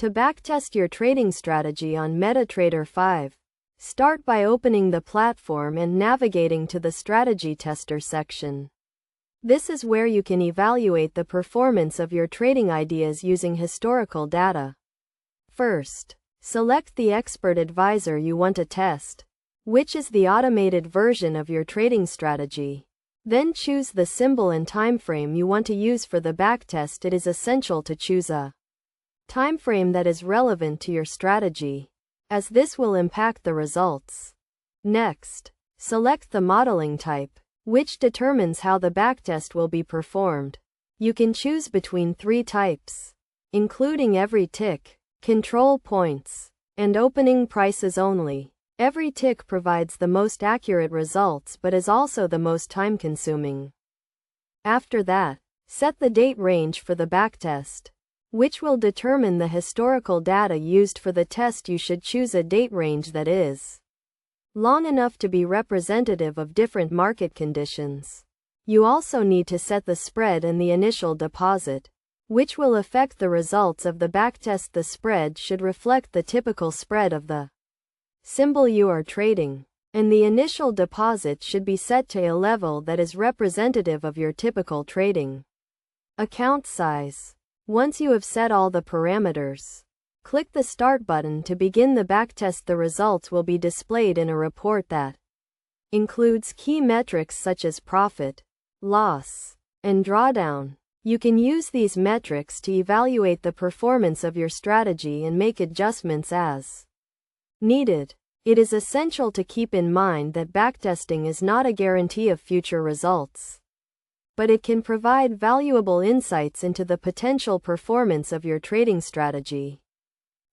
To backtest your trading strategy on MetaTrader 5, start by opening the platform and navigating to the Strategy Tester section. This is where you can evaluate the performance of your trading ideas using historical data. First, select the expert advisor you want to test, which is the automated version of your trading strategy. Then choose the symbol and timeframe you want to use for the backtest. It is essential to choose a timeframe that is relevant to your strategy, as this will impact the results. Next, select the modeling type, which determines how the backtest will be performed. You can choose between 3 types, including every tick, control points, and opening prices only. Every tick provides the most accurate results but is also the most time-consuming. After that, set the date range for the backtest, which will determine the historical data used for the test. You should choose a date range that is long enough to be representative of different market conditions. You also need to set the spread and the initial deposit, which will affect the results of the backtest. The spread should reflect the typical spread of the symbol you are trading, and the initial deposit should be set to a level that is representative of your typical trading account size. Once you have set all the parameters, click the Start button to begin the backtest. The results will be displayed in a report that includes key metrics such as profit, loss, and drawdown. You can use these metrics to evaluate the performance of your strategy and make adjustments as needed. It is essential to keep in mind that backtesting is not a guarantee of future results, but it can provide valuable insights into the potential performance of your trading strategy.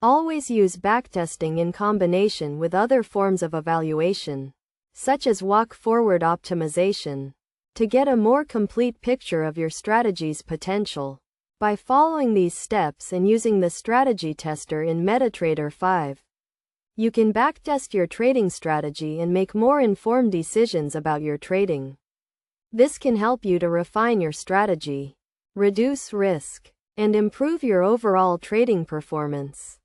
Always use backtesting in combination with other forms of evaluation, such as walk-forward optimization, to get a more complete picture of your strategy's potential. By following these steps and using the strategy tester in MetaTrader 5, you can backtest your trading strategy and make more informed decisions about your trading. This can help you to refine your strategy, reduce risk, and improve your overall trading performance.